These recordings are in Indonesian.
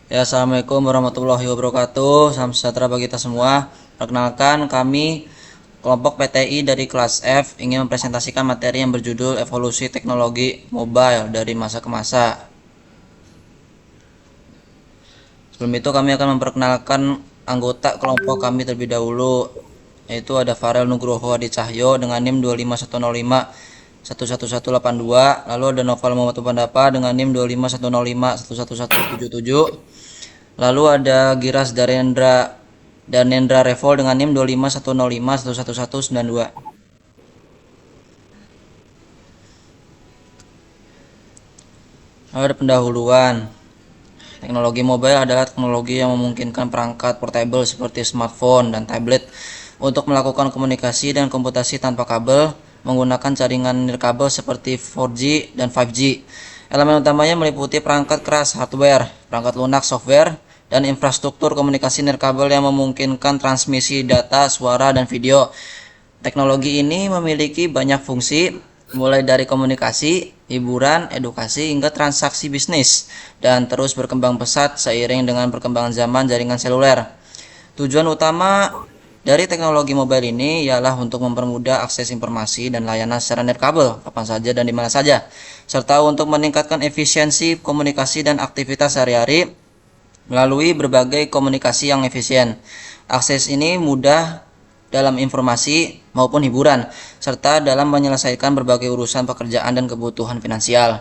Ya, Assalamualaikum warahmatullahi wabarakatuh. Salam sejahtera bagi kita semua. Perkenalkan, kami kelompok PTI dari kelas F ingin mempresentasikan materi yang berjudul Evolusi Teknologi Mobile dari Masa ke Masa. Sebelum itu kami akan memperkenalkan anggota kelompok kami terlebih dahulu, yaitu ada Farel Nugroho Adi Cahyo dengan NIM 25105 11182. Lalu ada Noval Muhammad Pandapa dengan NIM 25105 11177. Lalu ada Giras Danendra Revol dengan NIM 25105 11192. Lalu ada pendahuluan. Teknologi mobile adalah teknologi yang memungkinkan perangkat portable seperti smartphone dan tablet untuk melakukan komunikasi dan komputasi tanpa kabel menggunakan jaringan nirkabel seperti 4G dan 5G. Elemen utamanya meliputi perangkat keras hardware, perangkat lunak software, dan infrastruktur komunikasi nirkabel yang memungkinkan transmisi data, suara, dan video. Teknologi ini memiliki banyak fungsi, mulai dari komunikasi, hiburan, edukasi, hingga transaksi bisnis, dan terus berkembang pesat seiring dengan perkembangan zaman jaringan seluler. Tujuan utama dari teknologi mobile ini ialah untuk mempermudah akses informasi dan layanan secara nirkabel kapan saja dan di mana saja, serta untuk meningkatkan efisiensi komunikasi dan aktivitas sehari-hari melalui berbagai komunikasi yang efisien. Akses ini mudah dalam informasi maupun hiburan, serta dalam menyelesaikan berbagai urusan pekerjaan dan kebutuhan finansial.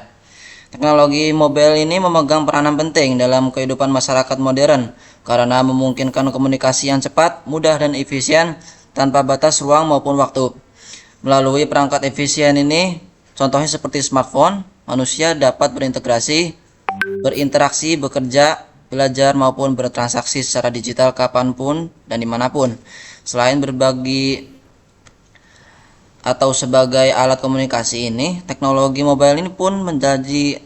Teknologi mobile ini memegang peranan penting dalam kehidupan masyarakat modern karena memungkinkan komunikasi yang cepat, mudah, dan efisien tanpa batas ruang maupun waktu. Melalui perangkat efisien ini, contohnya seperti smartphone, manusia dapat berinteraksi, bekerja, belajar, maupun bertransaksi secara digital kapanpun dan dimanapun. Selain berbagi atau sebagai alat komunikasi ini, teknologi mobile ini pun menjadi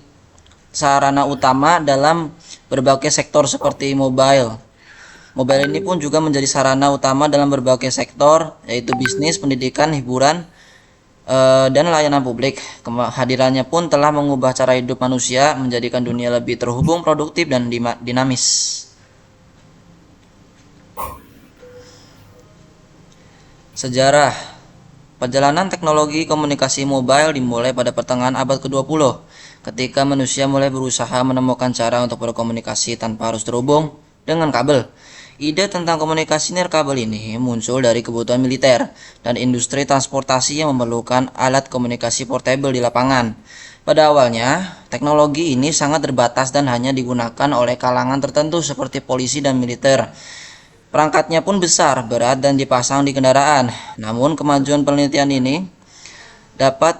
sarana utama dalam berbagai sektor seperti mobile. Mobile ini pun juga menjadi sarana utama dalam berbagai sektor, yaitu bisnis, pendidikan, hiburan, dan layanan publik. Kehadirannya pun telah mengubah cara hidup manusia, menjadikan dunia lebih terhubung, produktif, dan dinamis. Sejarah. Perjalanan teknologi komunikasi mobile dimulai pada pertengahan abad ke-20, ketika manusia mulai berusaha menemukan cara untuk berkomunikasi tanpa harus terhubung dengan kabel. Ide tentang komunikasi nirkabel ini muncul dari kebutuhan militer dan industri transportasi yang memerlukan alat komunikasi portable di lapangan. Pada awalnya, teknologi ini sangat terbatas dan hanya digunakan oleh kalangan tertentu seperti polisi dan militer. Perangkatnya pun besar, berat, dan dipasang di kendaraan. Namun kemajuan penelitian ini dapat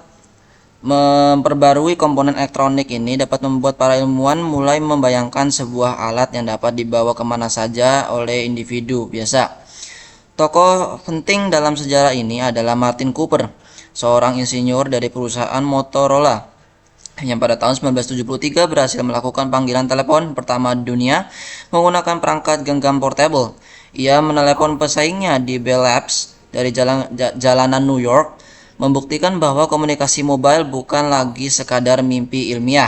memperbarui komponen elektronik ini dapat membuat para ilmuwan mulai membayangkan sebuah alat yang dapat dibawa kemana saja oleh individu biasa. Tokoh penting dalam sejarah ini adalah Martin Cooper, seorang insinyur dari perusahaan Motorola yang pada tahun 1973 berhasil melakukan panggilan telepon pertama di dunia menggunakan perangkat genggam portable. Ia menelepon pesaingnya di Bell Labs dari jalanan New York, membuktikan bahwa komunikasi mobile bukan lagi sekadar mimpi ilmiah.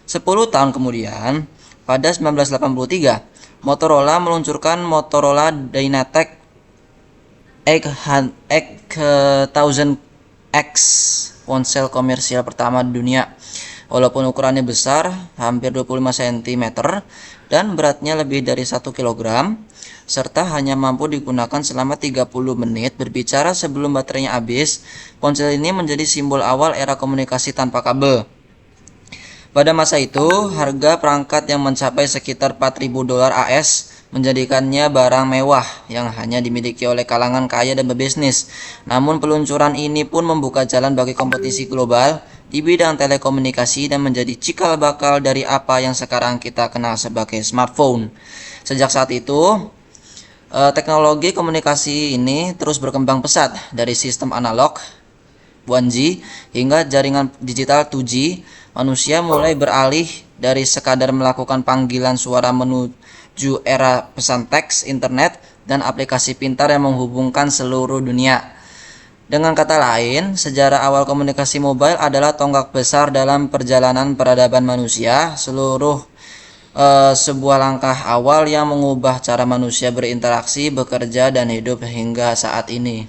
10 tahun kemudian, pada 1983, Motorola meluncurkan Motorola Dynatec 8000X, ponsel komersial pertama di dunia. Walaupun ukurannya besar, hampir 25 cm, dan beratnya lebih dari 1 kg, serta hanya mampu digunakan selama 30 menit berbicara sebelum baterainya habis, ponsel ini menjadi simbol awal era komunikasi tanpa kabel. Pada masa itu, harga perangkat yang mencapai sekitar 4.000 dolar AS menjadikannya barang mewah yang hanya dimiliki oleh kalangan kaya dan berbisnis. Namun peluncuran ini pun membuka jalan bagi kompetisi global di bidang telekomunikasi dan menjadi cikal bakal dari apa yang sekarang kita kenal sebagai smartphone. Sejak saat itu, teknologi komunikasi ini terus berkembang pesat dari sistem analog 1G hingga jaringan digital 2G. Manusia mulai beralih dari sekadar melakukan panggilan suara menuju era pesan teks, internet, dan aplikasi pintar yang menghubungkan seluruh dunia. Dengan kata lain, sejarah awal komunikasi mobile adalah tonggak besar dalam perjalanan peradaban manusia. Seluruh sebuah langkah awal yang mengubah cara manusia berinteraksi, bekerja, dan hidup hingga saat ini.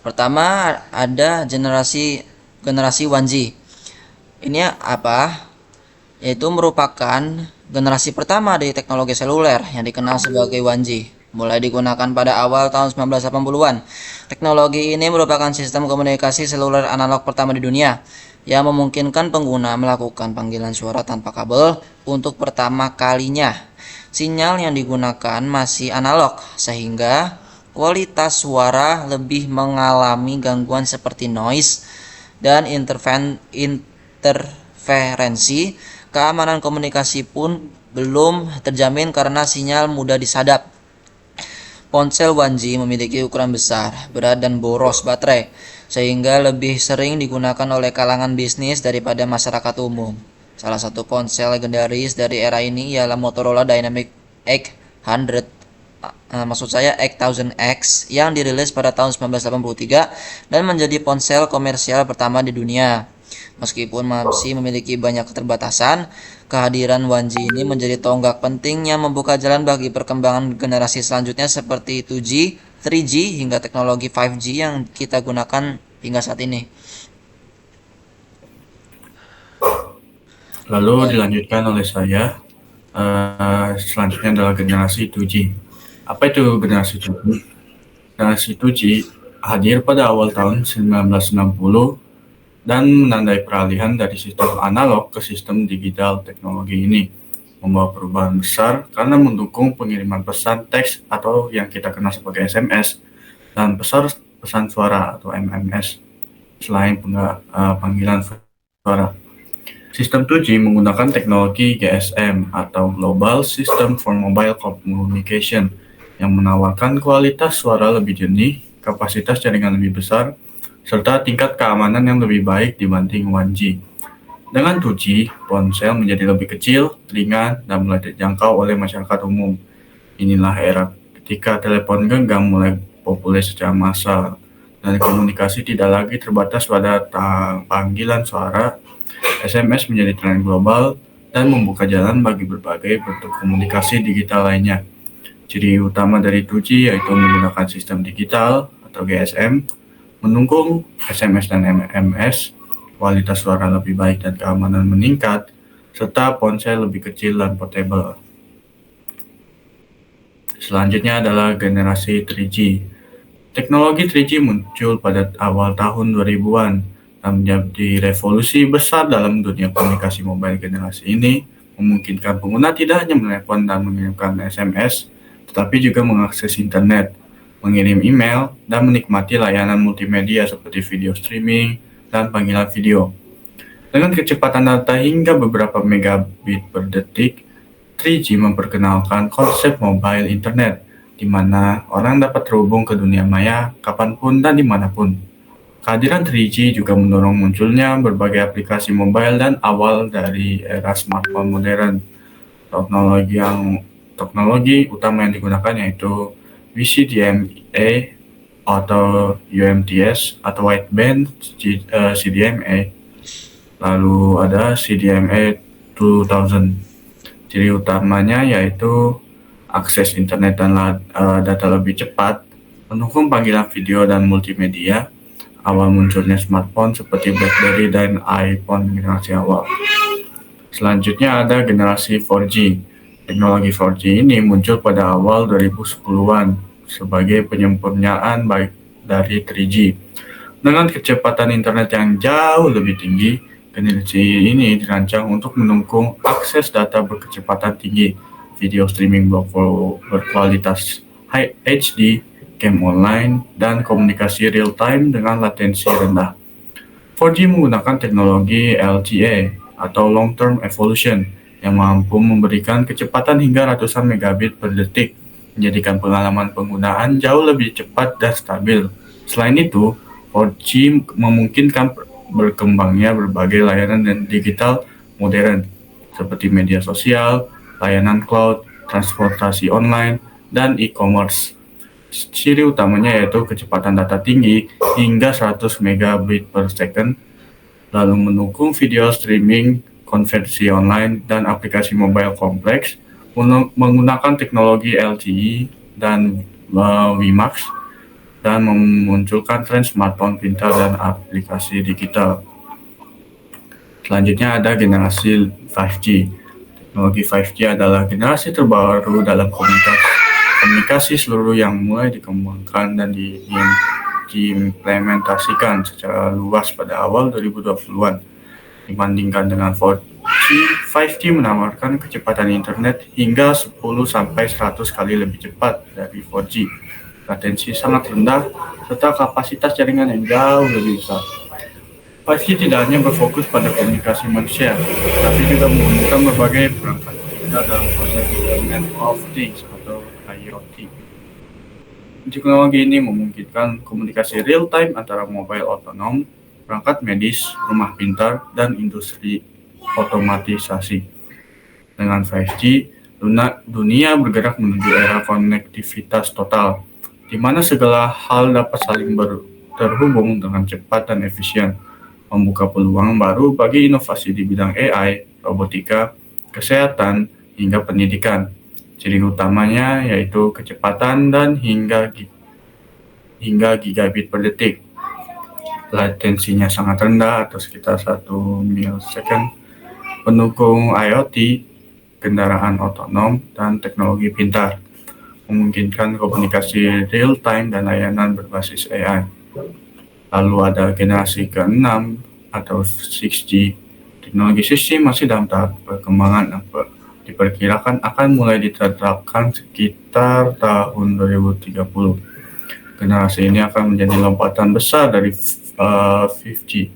Pertama ada generasi 1G. Ini apa? Yaitu merupakan generasi pertama dari teknologi seluler yang dikenal sebagai 1G. Mulai digunakan pada awal tahun 1980-an. Teknologi ini merupakan sistem komunikasi seluler analog pertama di dunia yang memungkinkan pengguna melakukan panggilan suara tanpa kabel untuk pertama kalinya. Sinyal yang digunakan masih analog sehingga kualitas suara lebih mengalami gangguan seperti noise dan interferensi. Keamanan komunikasi pun belum terjamin karena sinyal mudah disadap. Ponsel 1G memiliki ukuran besar, berat, dan boros baterai, sehingga lebih sering digunakan oleh kalangan bisnis daripada masyarakat umum. Salah satu ponsel legendaris dari era ini ialah Motorola Dynamic 800, maksud saya 8000X, yang dirilis pada tahun 1983 dan menjadi ponsel komersial pertama di dunia. Meskipun masih memiliki banyak keterbatasan, kehadiran 1G ini menjadi tonggak penting yang membuka jalan bagi perkembangan generasi selanjutnya seperti 2G, 3G, hingga teknologi 5G yang kita gunakan hingga saat ini. Lalu dilanjutkan oleh saya, selanjutnya adalah generasi 2G. Apa itu generasi 2G? Generasi 2G hadir pada awal tahun 1960 dan menandai peralihan dari sistem analog ke sistem digital. Teknologi ini membawa perubahan besar karena mendukung pengiriman pesan teks atau yang kita kenal sebagai SMS dan pesan suara atau MMS selain panggilan suara. Sistem 2G menggunakan teknologi GSM atau Global System for Mobile Communication yang menawarkan kualitas suara lebih jernih, kapasitas jaringan lebih besar, serta tingkat keamanan yang lebih baik dibanding 1G. Dengan 2G, ponsel menjadi lebih kecil, ringan, dan mulai terjangkau oleh masyarakat umum. Inilah era ketika telepon genggam mulai populer secara massal, dan komunikasi tidak lagi terbatas pada panggilan suara. SMS menjadi tren global dan membuka jalan bagi berbagai bentuk komunikasi digital lainnya. Ciri utama dari 2G yaitu menggunakan sistem digital atau GSM, mendukung SMS dan MMS, kualitas suara lebih baik dan keamanan meningkat, serta ponsel lebih kecil dan portable. Selanjutnya adalah generasi 3G. Teknologi 3G muncul pada awal tahun 2000-an dan menjadi revolusi besar dalam dunia komunikasi mobile. Generasi ini memungkinkan pengguna tidak hanya menelepon dan mengirimkan SMS, tetapi juga mengakses internet, mengirim email, dan menikmati layanan multimedia seperti video streaming dan panggilan video. Dengan kecepatan data hingga beberapa megabit per detik, 3G memperkenalkan konsep mobile internet, di mana orang dapat terhubung ke dunia maya kapanpun dan dimanapun. Kehadiran 3G juga mendorong munculnya berbagai aplikasi mobile dan awal dari era smartphone modern. Teknologi utama yang digunakan yaitu vCDMA atau UMTS atau wideband CDMA. Lalu ada CDMA 2000. Ciri utamanya yaitu akses internet dan data lebih cepat, mendukung panggilan video dan multimedia, awal munculnya smartphone seperti BlackBerry dan iPhone generasi awal. Selanjutnya ada generasi 4G. Teknologi 4G ini muncul pada awal 2010-an sebagai penyempurnaan baik dari 3G. Dengan kecepatan internet yang jauh lebih tinggi, generasi ini dirancang untuk mendukung akses data berkecepatan tinggi, video streaming berkualitas High HD, game online, dan komunikasi real-time dengan latensi rendah. 4G menggunakan teknologi LTE atau Long Term Evolution yang mampu memberikan kecepatan hingga ratusan megabit per detik, menjadikan pengalaman penggunaan jauh lebih cepat dan stabil. Selain itu, 4G memungkinkan berkembangnya berbagai layanan dan digital modern seperti media sosial, layanan cloud, transportasi online, dan e-commerce. Ciri utamanya yaitu kecepatan data tinggi hingga 100 megabit per second, lalu mendukung video streaming, konversi online, dan aplikasi mobile kompleks menggunakan teknologi LTE dan WiMAX, dan memunculkan tren smartphone pintar dan aplikasi digital. Selanjutnya ada generasi 5G. Teknologi 5G adalah generasi terbaru dalam komunikasi seluruh yang mulai dikembangkan dan diimplementasikan secara luas pada awal 2020-an. Dibandingkan dengan 4G, 5G menawarkan kecepatan internet hingga 10-100 kali lebih cepat dari 4G. Latensi sangat rendah, serta kapasitas jaringan yang jauh lebih besar. 5G tidak hanya berfokus pada komunikasi manusia, tapi juga menggunakan berbagai perangkat digital dalam proses Internet of Things atau IoT. Teknologi ini memungkinkan komunikasi real-time antara mobile otonom, perangkat medis, rumah pintar, dan industri otomatisasi. Dengan 5G, dunia bergerak menuju era konektivitas total, di mana segala hal dapat saling terhubung dengan cepat dan efisien, membuka peluang baru bagi inovasi di bidang AI, robotika, kesehatan, hingga pendidikan. Ciri utamanya yaitu kecepatan dan hingga gigabit per detik. Latensinya sangat rendah atau sekitar 1 millisecond, pendukung IoT, kendaraan otonom, dan teknologi pintar, memungkinkan komunikasi real-time dan layanan berbasis AI. Lalu ada generasi ke-6 atau 6G. Teknologi 6G masih dalam tahap perkembangan, diperkirakan akan mulai diterapkan sekitar tahun 2030. Generasi ini akan menjadi lompatan besar dari 5G,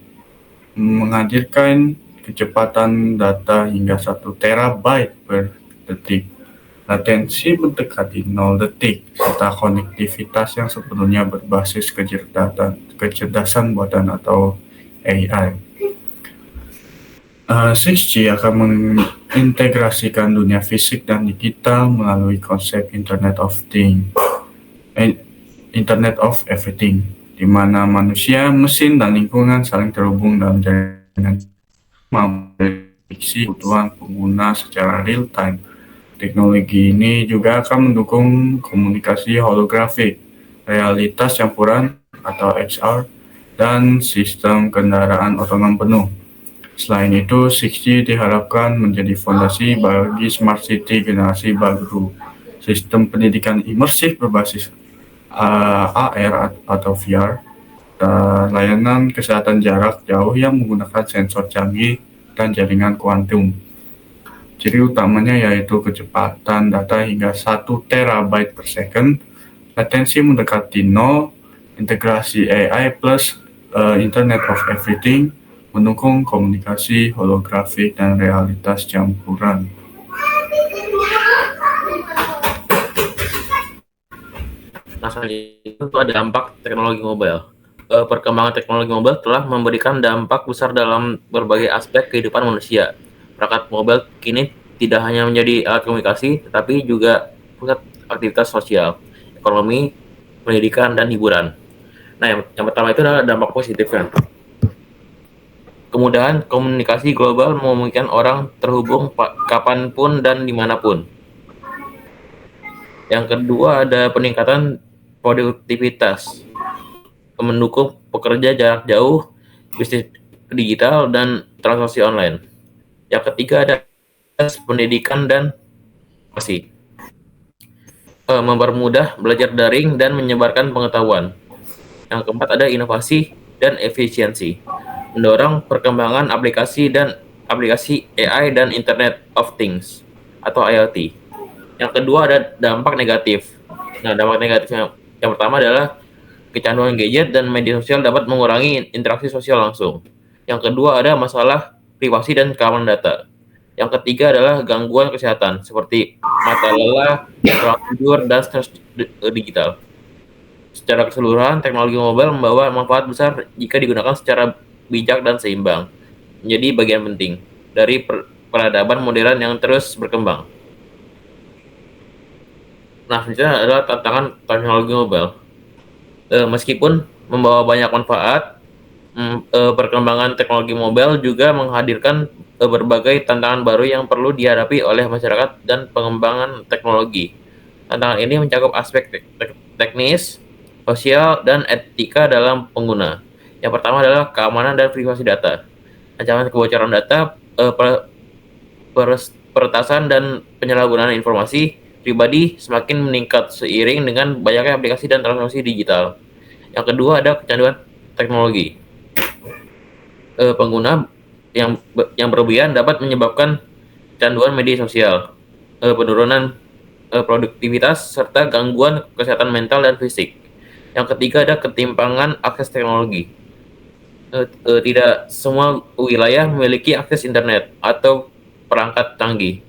menghadirkan kecepatan data hingga 1 terabyte per detik, latensi mendekati 0 detik, serta konektivitas yang sepenuhnya berbasis kecerdasan buatan atau AI. 6G akan mengintegrasikan dunia fisik dan digital melalui konsep Internet of Everything, di mana manusia, mesin, dan lingkungan saling terhubung dalam jaringan memprediksi kebutuhan pengguna secara real-time. Teknologi ini juga akan mendukung komunikasi holografik, realitas campuran atau XR, dan sistem kendaraan otonom penuh. Selain itu, 6G diharapkan menjadi fondasi bagi Smart City generasi baru, sistem pendidikan imersif berbasis AR atau VR, dan layanan kesehatan jarak jauh yang menggunakan sensor canggih dan jaringan kuantum. Ciri utamanya yaitu kecepatan data hingga 1 terabyte per second, latensi mendekati 0, integrasi AI plus Internet of Everything, mendukung komunikasi holografik dan realitas campuran. Nah, selanjutnya itu ada dampak teknologi mobile. Perkembangan teknologi mobile telah memberikan dampak besar dalam berbagai aspek kehidupan manusia. Perangkat mobile kini tidak hanya menjadi alat komunikasi, tetapi juga pusat aktivitas sosial, ekonomi, pendidikan, dan hiburan. Nah, yang pertama itu adalah dampak positifnya. Kemudahan komunikasi global memungkinkan orang terhubung kapanpun dan dimanapun. Yang kedua ada peningkatan produktivitas, mendukung pekerja jarak jauh, bisnis digital, dan transaksi online. Yang ketiga ada pendidikan dan masih mempermudah belajar daring dan menyebarkan pengetahuan. Yang keempat ada inovasi dan efisiensi, mendorong perkembangan aplikasi AI dan Internet of Things atau IoT. Yang kedua ada dampak negatif. Nah, dampak negatif yang pertama adalah kecanduan gadget dan media sosial dapat mengurangi interaksi sosial langsung. Yang kedua ada masalah privasi dan keamanan data. Yang ketiga adalah gangguan kesehatan seperti mata lelah, kurang tidur, dan stres digital. Secara keseluruhan, teknologi mobile membawa manfaat besar jika digunakan secara bijak dan seimbang, menjadi bagian penting dari peradaban modern yang terus berkembang. Nah, selanjutnya adalah tantangan teknologi mobile. Meskipun membawa banyak manfaat, Perkembangan teknologi mobile juga menghadirkan berbagai tantangan baru yang perlu dihadapi oleh masyarakat dan pengembangan teknologi. Tantangan ini mencakup aspek teknis, sosial, dan etika dalam pengguna. Yang pertama adalah keamanan dan privasi data. Ancaman kebocoran data, peretasan, dan penyalahgunaan informasi pribadi semakin meningkat seiring dengan banyaknya aplikasi dan transaksi digital. Yang kedua ada kecanduan teknologi. Pengguna yang berlebihan dapat menyebabkan kecanduan media sosial, penurunan produktivitas, serta gangguan kesehatan mental dan fisik. Yang ketiga ada ketimpangan akses teknologi. Tidak semua wilayah memiliki akses internet atau perangkat canggih,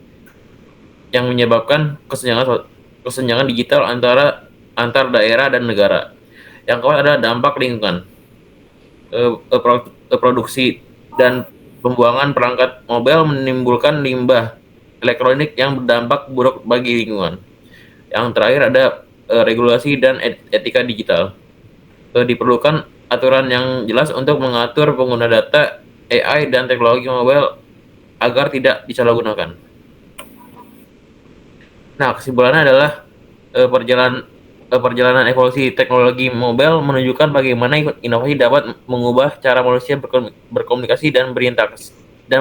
yang menyebabkan kesenjangan digital antar daerah dan negara. Yang keempat adalah dampak lingkungan. Produksi dan pembuangan perangkat mobile menimbulkan limbah elektronik yang berdampak buruk bagi lingkungan. Yang terakhir ada regulasi dan etika digital. Diperlukan aturan yang jelas untuk mengatur pengguna data, AI, dan teknologi mobile agar tidak disalahgunakan. Nah, kesimpulannya adalah perjalanan evolusi teknologi mobile menunjukkan bagaimana inovasi dapat mengubah cara manusia berkomunikasi dan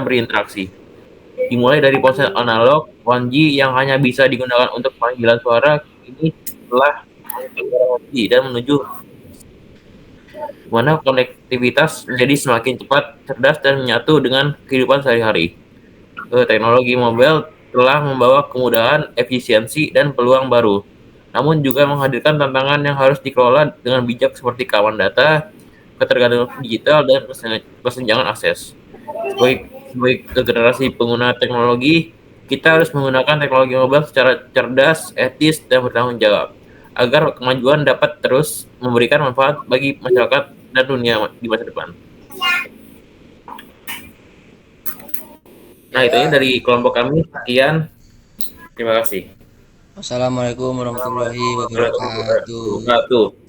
berinteraksi. Dimulai dari ponsel analog 1G yang hanya bisa digunakan untuk panggilan suara, kini telah berteknologi dan menuju mana konektivitas menjadi semakin cepat, cerdas, dan menyatu dengan kehidupan sehari-hari. Teknologi mobile telah membawa kemudahan, efisiensi, dan peluang baru, namun juga menghadirkan tantangan yang harus dikelola dengan bijak seperti keamanan data, ketergantungan digital, dan kesenjangan akses. Sebagai generasi pengguna teknologi, kita harus menggunakan teknologi mobile secara cerdas, etis, dan bertanggung jawab, agar kemajuan dapat terus memberikan manfaat bagi masyarakat dan dunia di masa depan. Nah, itu dari kelompok kami. Sekian. Terima kasih. Wassalamualaikum warahmatullahi wabarakatuh. Wabarakatuh.